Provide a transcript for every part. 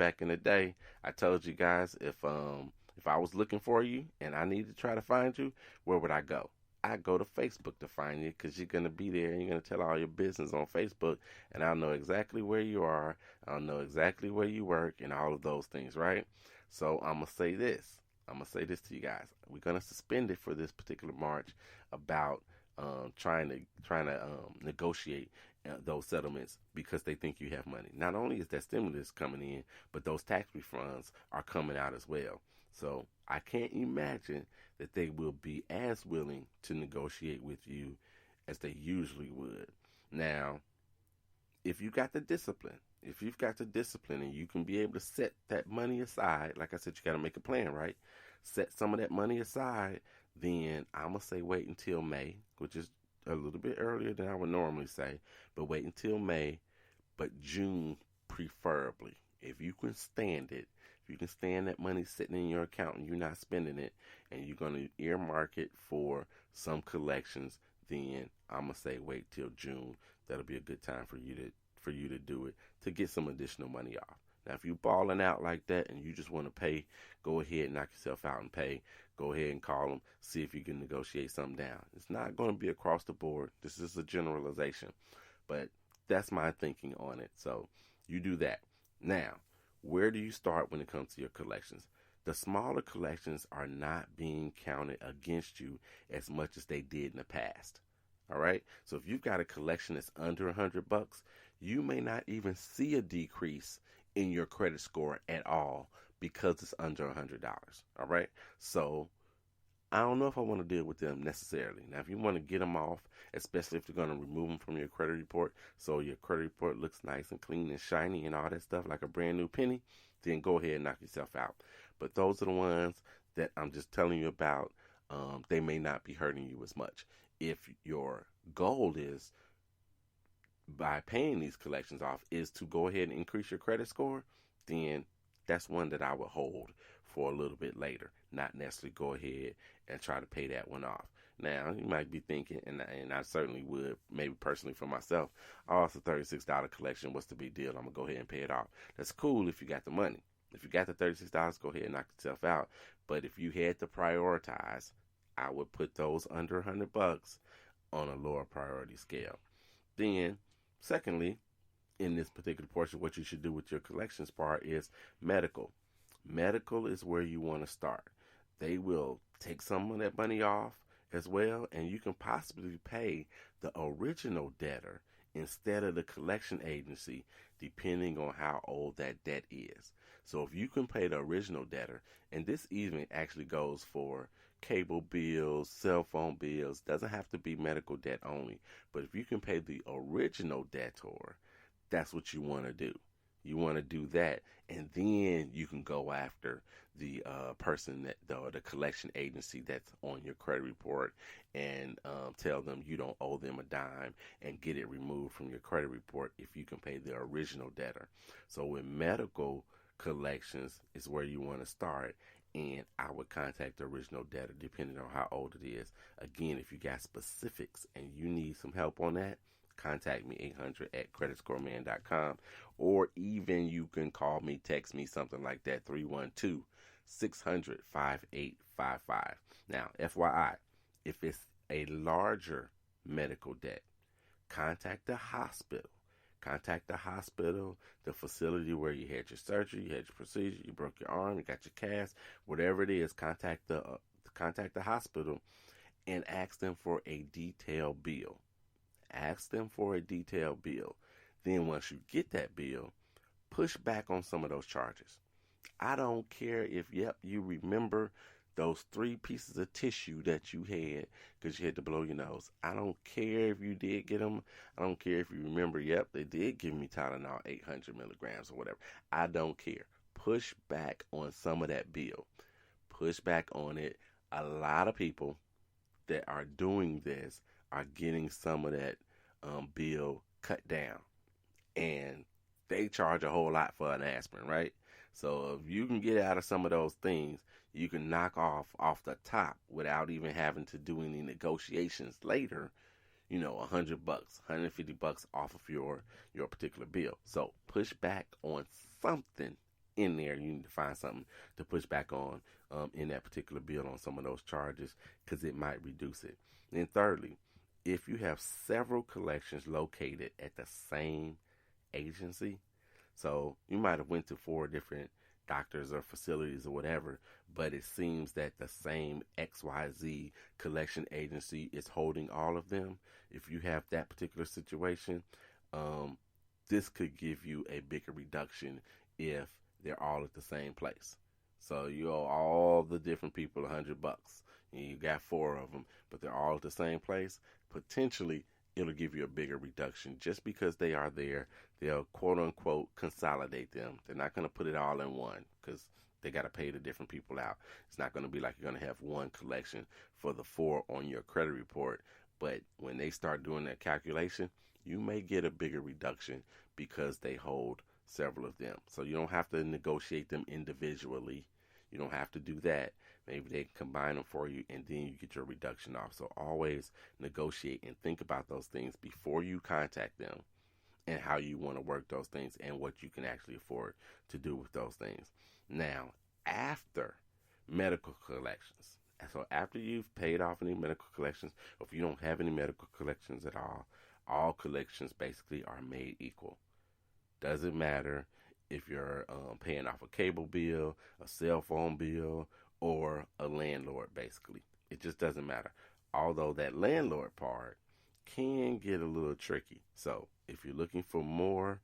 back in the day, I told you guys if I was looking for you and I need to try to find you, where would I go? I go to Facebook to find you because you're gonna be there and you're gonna tell all your business on Facebook, and I'll know exactly where you are. I'll know exactly where you work and all of those things, right? So I'm gonna say this. I'm gonna say this to you guys. We're gonna suspend it for this particular March about trying to negotiate those settlements because they think you have money. Not only is that stimulus coming in, but those tax refunds are coming out as well. So I can't imagine that they will be as willing to negotiate with you as they usually would. Now, if you got the discipline, if you've got the discipline and you can be able to set that money aside, like I said, you got to make a plan, right? Set some of that money aside, then I'm going to say wait until May, which is a little bit earlier than I would normally say, but wait until May, but June preferably. If you can stand it, if you can stand that money sitting in your account and you're not spending it, and you're going to earmark it for some collections, then I'm going to say wait till June. That'll be a good time for you to do it to get some additional money off. Now, if you're balling out like that and you just want to pay, go ahead and knock yourself out and pay. Go ahead and call them, see if you can negotiate something down. It's not going to be across the board. This is a generalization, but that's my thinking on it. So you do that. Now, where do you start when it comes to your collections? The smaller collections are not being counted against you as much as they did in the past. All right. So if you've got a collection that's under $100, you may not even see a decrease in your credit score at all because it's under $100. All right. So I don't know if I want to deal with them necessarily. Now, if you want to get them off, especially if you're going to remove them from your credit report, so your credit report looks nice and clean and shiny and all that stuff like a brand new penny, then go ahead and knock yourself out. But those are the ones that I'm just telling you about. They may not be hurting you as much. If your goal is, by paying these collections off, is to go ahead and increase your credit score, then that's one that I would hold for a little bit later, not necessarily go ahead and try to pay that one off. Now, you might be thinking, and I certainly would, maybe personally for myself, oh, it's a $36 collection, what's the big deal? I'm going to go ahead and pay it off. That's cool if you got the money. If you got the $36, go ahead and knock yourself out. But if you had to prioritize, I would put those under $100 on a lower priority scale. Then, secondly, in this particular portion, what you should do with your collections part is medical. Medical is where you want to start. They will take some of that money off as well, and you can possibly pay the original debtor instead of the collection agency, depending on how old that debt is. So if you can pay the original debtor, and this even actually goes for cable bills, cell phone bills, doesn't have to be medical debt only, but if you can pay the original debtor, that's what you want to do. You want to do that, and then you can go after the person the collection agency that's on your credit report and tell them you don't owe them a dime and get it removed from your credit report if you can pay the original debtor. So with medical collections is where you want to start, and I would contact the original debtor depending on how old it is. Again, if you got specifics and you need some help on that, contact me 800@creditscoreman.com, or even you can call me, text me, something like that, 312-600-5855. Now, FYI, if it's a larger medical debt, contact the hospital. Contact the hospital, the facility where you had your surgery, you had your procedure, you broke your arm, you got your cast, whatever it is. Contact the hospital and ask them for a detailed bill. Ask them for a detailed bill. Then once you get that bill, push back on some of those charges. I don't care if, you remember those 3 pieces of tissue that you had because you had to blow your nose. I don't care if you did get them. I don't care if you remember, they did give me Tylenol 800 milligrams or whatever. I don't care. Push back on some of that bill. Push back on it. A lot of people that are doing this are getting some of that bill cut down. And they charge a whole lot for an aspirin, right? So if you can get out of some of those things, you can knock off the top without even having to do any negotiations later, $100, $150 off of your particular bill. So push back on something in there. You need to find something to push back on in that particular bill on some of those charges because it might reduce it. And thirdly, if you have several collections located at the same agency, so you might have went to 4 different doctors or facilities or whatever, but it seems that the same XYZ collection agency is holding all of them. If you have that particular situation, this could give you a bigger reduction if they're all at the same place. So you owe all the different people $100, and you got 4 of them, but they're all at the same place. Potentially, it'll give you a bigger reduction just because they are there. They'll quote unquote consolidate them. They're not going to put it all in one because they got to pay the different people out. It's not going to be like you're going to have one collection for the 4 on your credit report. But when they start doing that calculation, you may get a bigger reduction because they hold several of them. So you don't have to negotiate them individually. You don't have to do that. Maybe they combine them for you and then you get your reduction off. So always negotiate and think about those things before you contact them and how you want to work those things and what you can actually afford to do with those things. Now, after medical collections, so after you've paid off any medical collections, or if you don't have any medical collections at all collections basically are made equal. Doesn't matter if you're paying off a cable bill, a cell phone bill, or a landlord, basically. It just doesn't matter. Although that landlord part can get a little tricky. So if you're looking for more,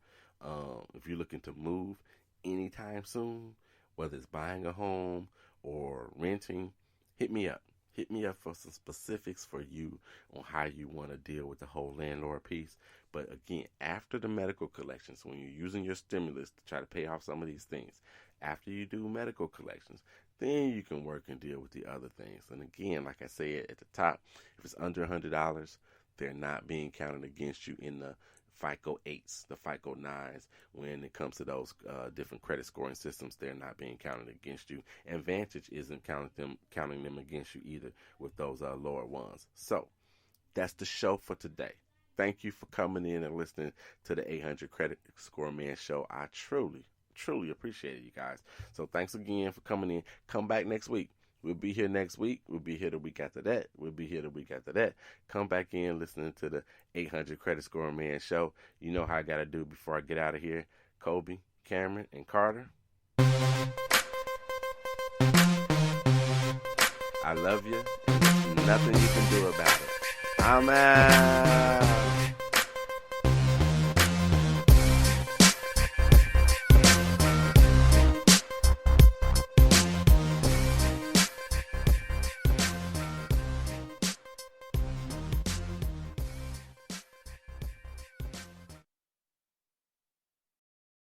if you're looking to move anytime soon, whether it's buying a home or renting, hit me up. Hit me up for some specifics for you on how you want to deal with the whole landlord piece. But again, after the medical collections, when you're using your stimulus to try to pay off some of these things, after you do medical collections, then you can work and deal with the other things. And again, like I said at the top, if it's under $100, they're not being counted against you in the FICO 8s, the FICO 9s. When it comes to those different credit scoring systems, they're not being counted against you. And Vantage isn't counting them against you either with those lower ones. So that's the show for today. Thank you for coming in and listening to the 800 Credit Score Man Show. I truly appreciate it, you guys. So thanks again for coming in. Come back next week. We'll be here next week. We'll be here the week after that. We'll be here the week after that. Come back in listening to the 800 Credit Score Man Show. You know how I got to do before I get out of here. Kobe, Cameron, and Carter, I love you. There's nothing you can do about it. I'm out.